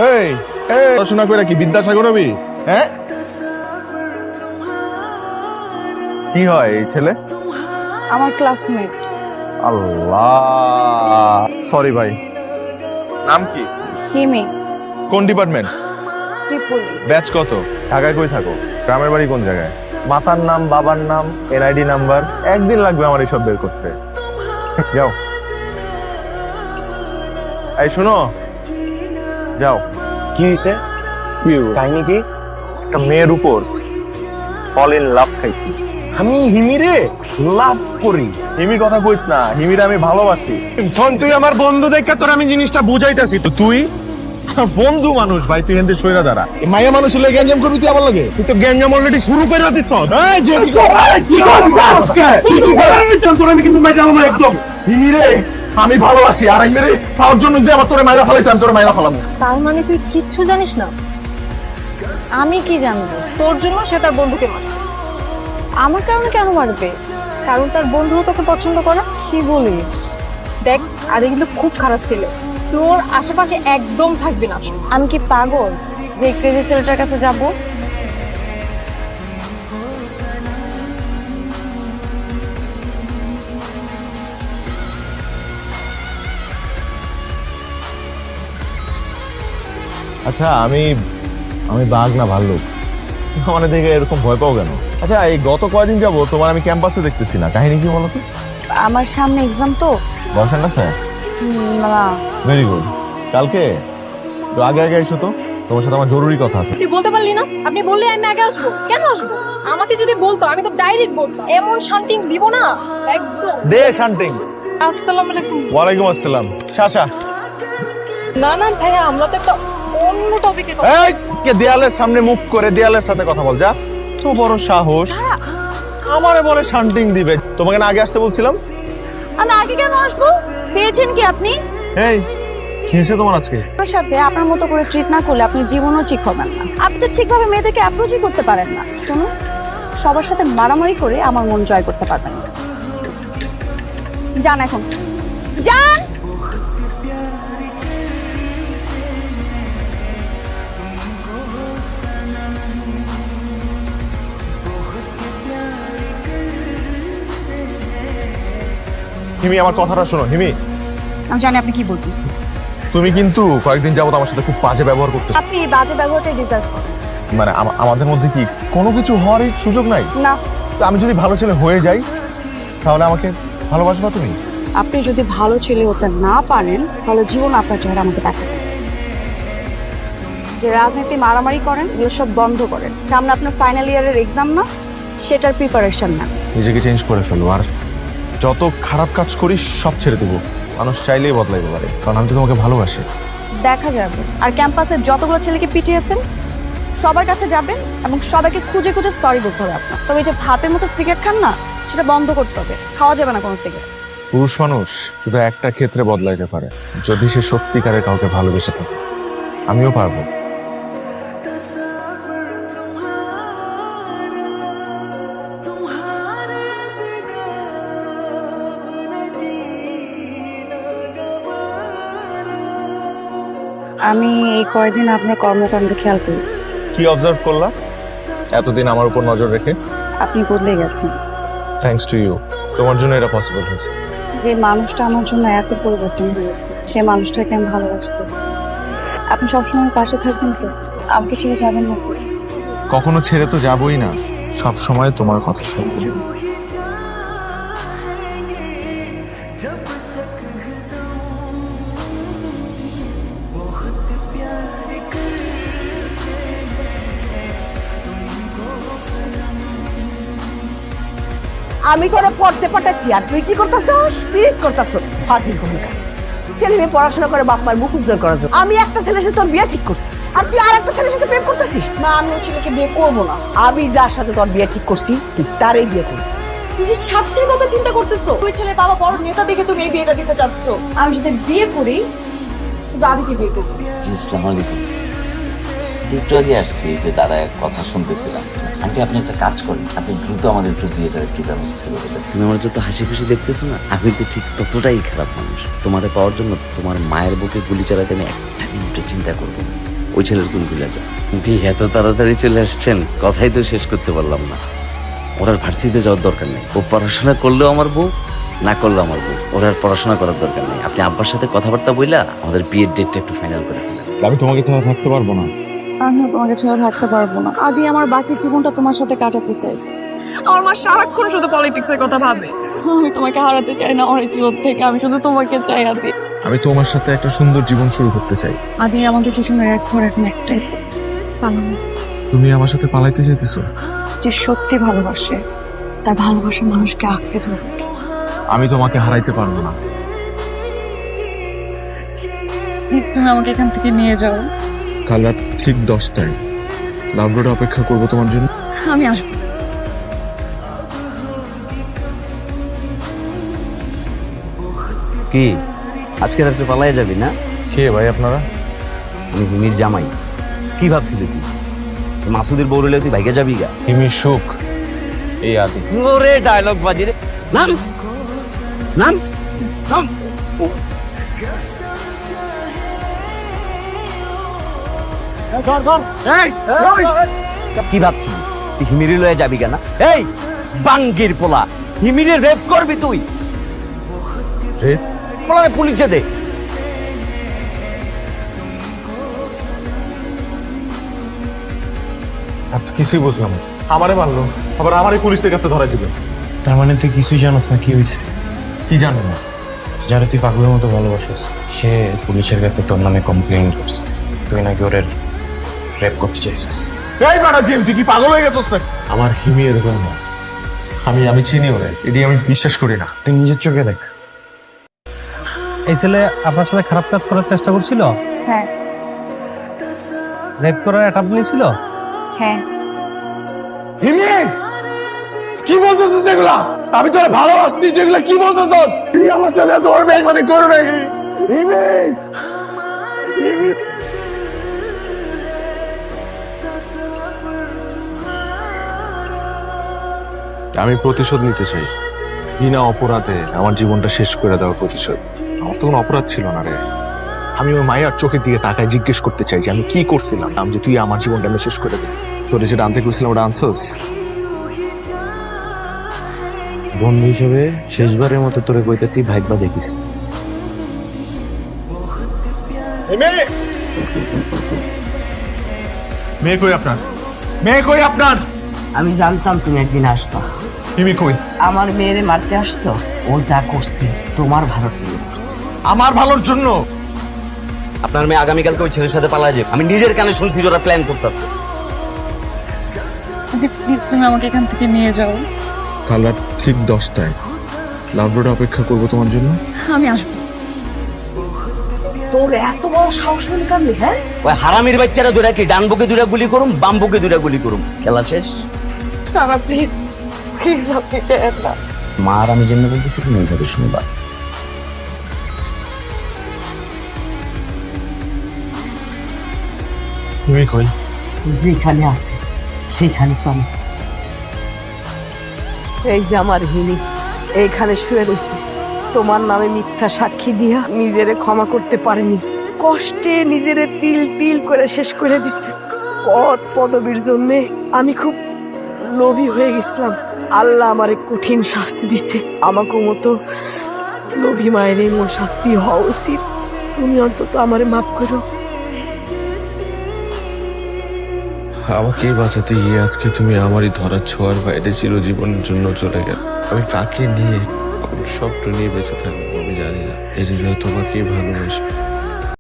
এই এই পড়াশোনা করে কি বিদ্যাসাগর হবি? হ্যাঁ, কি হয় এই ছেলে? আমার ক্লাসমেট। আল্লাহ, সরি ভাই। নাম কি? হিমি। কোন ডিপার্টমেন্ট? ত্রিপলি। ব্যাচ কত? ঢাকায় কই থাকো? গ্রামের বাড়ি কোন জায়গায়? মাতার নাম, বাবার নাম, এনআইডি নাম্বার। একদিন লাগবে আমার এইসব বের করতে। যাও। এই শোনো, যাও। কি হয়েছে? কাহিনী কি? একটা মেয়ের উপর ফল ইন লাভ খাইছি। আমি হিমিরে লাভ করি। হিমির কথা কইস না, হিমিরে আমি ভালোবাসি। শোন, তুই আমার বন্ধু দেখে তোর আমি জিনিসটা বুঝাইতাছি। তো তুই বন্ধু মানুষ ভাই, তুই হেনতে সইরা দাঁড়া। মায়া মানুষ হলে গ্যাঞ্জাম করবি তুই আমার লাগে? তুই তো গ্যাঞ্জাম অলরেডি শুরু করে দিস। আমি ভালোবাসি আর মেরে পাওয়ার জন্য যদি আমার তোরে মাইরা ফেলাইতাম, তোরে মাইরা ফেলাম। তার মানে তুই কিচ্ছু জানিস না? আমি কি জানবো? তোর জন্য সে তার বন্ধুকে মারছে। আমার কারণে কেন মারবে? কারণ তার বন্ধুও তোকে পছন্দ করে। কি বলিস? দেখ, আরে কিন্তু খুব খারাপ ছিল। তোর আশেপাশে একদম থাকবি না। আমি কি পাগল যে ক্রেজি ছেলেটার কাছে যাব? আচ্ছা, আমি বাঘ না ভাল্লুক? আমার দেখে এরকম ভয় পাও কেন? আচ্ছা, এই গত কয়দিন যাবো তোমার আমি ক্যাম্পাসে দেখতেছি না, কাহিনী কি বলো তো? আমার সামনে এক্সাম তো। বয়ফ্রেন্ড আছে? না। Very good. কালকে একটু আগে আগে এসো তো, তোমার সাথে আমার জরুরি কথা আছে। তুই বলতে পারলি না? আপনি বললে আমি আগে আসবো। কেন আসবো? আমাকে যদি বলতো আমি তো ডাইরেক্ট বলতাম। এমন শান্তিং দিব না একদম। দে শান্তিং। আসসালামু আলাইকুম। ওয়ালাইকুম আসসালাম। শাসা। না না ভাইয়া, আমরা তো একটা অন্য টপিকে কথা। এই কে দেয়ালের সামনে মুখ করে দেয়ালের সাথে কথা বল? যা, তো বড় সাহস আমারে বলে শান্তিং দিবে। তোমাকে না আগে আসতে বলছিলাম? আমি আগে কেন আসবো? পেয়েছেন কি আপনি? এই কি হয়েছে তোমার আজকে? আপনার সাথে আপনার মতো করে ট্রিট না করলে আপনি জীবনও ঠিক হবেন না। আপনি তো ঠিকভাবে মেয়েদেরকে অ্যাপ্রোচই করতে পারেন না। শুনুন, সবার সাথে মারামারি করে আমার মন জয় করতে পারবেন না। যান এখন, যান। হিমি, আমার কথাটা শোনো। হিমি, আমি জানি আপনি কি বলবেন। তুমি কিন্তু কয়েকদিন যাবত আমার সাথে খুব বাজে ব্যবহার করতেছো। আপনি এই বাজে ব্যবহারটাই ডিজার্ভ করেন। মানে আমাদের মধ্যে কি কোনো কিছু হওয়ারই সুযোগ নাই? না। তো আমি যদি ভালো ছেলে হয়ে যাই তাহলে আমাকে ভালোবাসবা তুমি? আপনি যদি ভালো ছেলে হতে না পারেন তাহলে জীবন আপনার চেহারা আমাকে দেখাবেন। যে রাজনীতি মারামারি করেন এগুলো সব বন্ধ করেন। সামনে আপনার ফাইনাল ইয়ারের এক্সাম না, সেটার প্রিপারেশন না। নিজেকে চেঞ্জ করে ফেলো, আর যত খারাপ কাজ করি সব ছেড়ে দেবো। মানুষ চাইলেই বদলাইতে পারে, কারণ আমি তো তোমাকে ভালোবাসি। দেখা যাবে। আর ক্যাম্পাসের যতগুলো ছেলেকে পিটিয়েছেন সবার কাছে যাবেন এবং সবাইকে খুঁজে খুঁজে সরি বলতে হবে আপনার। তবে এই যে ভাতের মতো সিগারেট খান না, সেটা বন্ধ করতে হবে। খাওয়া যাবে না কোনো সিগারেট। পুরুষ মানুষ শুধু একটা ক্ষেত্রে বদলাইতে পারে, যদি সে সত্যিকারের কাউকে ভালোবেসে থাকে। আমিও পারবো। আমি এই কয়েকদিন আপনার কর্মকাণ্ড খেয়াল করেছি। কি অবজার্ভ করলা এতদিন আমার উপর নজর রেখে? আপনি বদলে গেছেন। থ্যাঙ্কস টু ইউ, তোমার জন্য এটা পসিবল হয়েছে। যে মানুষটা আমার জন্য এত পরিবর্তন হয়েছে সে মানুষটাকে আমি ভালোবাসতে চাই। আপনি সবসময় পাশে থাকবেন তো? আমাকে ছেড়ে যাবেন না তো? কখনো ছেড়ে তো যাবই না, সব সময় তোমার কথা শুনবো। আমি তোরা পড়তে পাঠাইছি আর তুই কি করতেছস? পিরিত করতেছ। ফাজিল কোনকার ছেলে মেয়ে পড়াশোনা করে বাপ মার মুখ উজ্জ্বল করার জন্য। আমি একটা ছেলের সাথে তোর বিয়ে ঠিক করছি আর তুই আর একটা ছেলের সাথে প্রেম করতেছিস। না, আমি ওই ছেলেকে বিয়ে করবো না। আমি যার সাথে তোর বিয়ে ঠিক করছি তুই তারই বিয়ে করবি। নিজের স্বার্থের কথা চিন্তা করতেছো। তুই ছেলে বাবা বড় নেতা দেখে তুমি এই বিয়েটা দিতে চাচ্ছ। আমি যদি বিয়ে করি শুধু আদিকে বিয়ে করবো। জি, আসসালামু আলাইকুম। তো একটু আগে আসছি, এই যে দাদা এক কথা শুনতেছিলাম। আন্টি আপনি একটা কাজ করেন, আপনি দ্রুত আমাদের বিয়েটার একটু ব্যবস্থা করে দেন। তুমি আমার যত হাসি খুশি দেখতেছো না, আমি তো ঠিক ততটাই খারাপ মানুষ। তোমারে পাওয়ার জন্য তোমার মায়ের বুকে গুলি চালাতে আমি একটা মিনিটে চিন্তা করবো না। ওই ছেলের তুমি গুলি যাবে। কিন্তু এত তাড়াতাড়ি চলে আসছেন, কথাই তো শেষ করতে পারলাম না। ওর আর ভার্সিটিতে যাওয়ার দরকার নেই। ও পড়াশোনা করলেও আমার বউ, না করলেও আমার বউ। ওর আর পড়াশোনা করার দরকার নেই। আপনি আব্বার সাথে কথাবার্তা বইলা আমাদের বিয়ের ডেটটা একটু ফাইনাল করে ফেলেন। আমি তোমাকে ছাড়া থাকতে পারবো না। আমিও তোমাকে ছাড়া থাকতে পারবো না। আদি আমার বাকি জীবনটা তোমার সাথে কাটাতে চাই। আমার মা সারাক্ষণ শুধু পলিটিক্সের কথা ভাবে। আমি তোমাকে হারাতে চাই না অনেক জীবন থেকে, আমি শুধু তোমাকে চাই আদি। আমি তোমার সাথে একটা সুন্দর জীবন শুরু করতে চাই। আদি আমাকে দুজনের এক ঘর এখন একটাই পথ, পালানো। তুমি আমার সাথে পালাইতে চাইতেছো? যে সত্যি ভালোবাসে তার ভালোবাসা মানুষকে আঁকড়ে ধরবে। আমি তোমাকে হারাইতে পারবো না। প্লিজ তুমি আমাকে এখান থেকে নিয়ে যাও। কাল রাত ঠিক 10টায় লাভ রোডে অপেক্ষা করবো তোমার জন্য। আমি আসবো। কি আজকে রাত্রে পালাই যাবি না? কে ভাই আপনারা? আমি হিমির জামাই। কি ভাবছিলি তুই মাসুদের বউ রইলে তুই ভাইকে যাবি গা? হিমির সুখ এই আদি। ওরে ডায়লগ বাজি রে। নাম নাম নাম। কি ভাবছিলি তুই হিমিরে লয়ে যাবি কেনা? এই বাঙ্গির পোলা, হিমিরে রেপ করবি তুই? রেপ? পোলারে পুলিশে দে। কিছুই বুঝলাম না। আমারে মারলো, আবার আমারে পুলিশের কাছে ধরা দিবে। তার মানে তুই কিছুই জানোস না কি হয়েছে? কি জানো না? যারা তুই পাগলের মতো ভালোবাসিস সে পুলিশের কাছে তোর নামে কমপ্লেইন করছে, তুই নাকি ওর রেপ করতে চাইছিস। এই বাড়া জিম, তুই কি পাগল হয়ে গেছিস না? আমার হিমি এরকম না। আমি চিনি ওরে, এটি আমি বিশ্বাস করি না। তুই নিজের চোখে দেখ। এই ছেলে আপনার সাথে খারাপ কাজ করার চেষ্টা করছিল? হ্যাঁ রেপ করার অ্যাটাম্প নিয়েছিল? হ্যাঁ। হিমি কি বলতেছিস যেগুলা? আমি তোর ভালোবাসছি, যেগুলা কি বলতেছিস? তুই আমার সাথে ধরবে মানে করবে? হিমি হিমি আমি প্রতিশোধ নিতে চাই। বিনা অপরাধে আমার জীবনটা শেষ করে দেওয়ার প্রতিশোধ। আমার তো কোনো অপরাধ ছিল না রে। আমি ওই মায়ের চোখের দিকে তাকায় জিজ্ঞেস করতে চাই যে আমি কি করছিলাম যে তুই আমার জীবনটা আমি শেষ করে দিলি। তোরে যেটা আনতে করেছিলাম ওটা আনছোস? বন্ধু হিসেবে শেষবারের মতো তোরে কইতেছি ভাইবা দেখিস। মেয়ে কই আপনার? মেয়ে কই আপনার? আমি জানতাম তুমি একদিন আসবা। হিমি কই? আমার মেয়েরে মারতে আসছো, ও যা করছে তোমার ভালোর জন্য করছে। আমার ভালোর জন্য? আপনার মেয়ে আগামীকালকে ওই ছেলের সাথে পালা যাবে। আমি নিজের কানে শুনছি যে ওরা প্ল্যান করতেছে। আদি প্লিজ তুমি আমাকে এখান থেকে নিয়ে যাও। কাল রাত ঠিক 10টায় লাভ রোডে অপেক্ষা করবো তোমার জন্য। আমি আসবো। তোর এত বড় সাহস হলে কারণে? হ্যাঁ, ওই হারামির বাচ্চারা দুরা কি ডান বুকে দুরা গুলি করুম, বাম বুকে দুরা গুলি করুম, খেলা শেষ। না প্লিজ প্লিজ আপনি চাইেন না। মা আর আমি যেমনি বলতেছি তুমি ওইভাবে শুনবা। হিমি কই? যেখানে আছে সেইখানে চল। এই যে আমার হিনি এইখানে শুয়ে রয়েছে, তোমার নামে মিথ্যা সাক্ষী দিয়া নিজেরে ক্ষমা করতে পারেনি। কষ্টে নিজেরে তিল তিল করে শেষ করে দিছে। পদ পদবীর জন্যে আমি খুব লোভী হয়ে গেছিলাম। আল্লাহ আমারে কঠিন শাস্তি দিছে। আমাকে মতো লোভী মায়ের এমন শাস্তি হওয়া উচিত। তুমি অন্তত আমারে মাফ করো। আমাকে বাঁচাতে গিয়ে আজকে তুমি আমারই ধরার ছোঁয়ার বাইরে চিরজীবনের জন্য চলে গেল। আমি কাকে নিয়ে কোন স্বপ্ন নিয়ে বেঁচে থাকবো আমি জানি না। এই হৃদয় তোমাকেই ভালোবাসবে।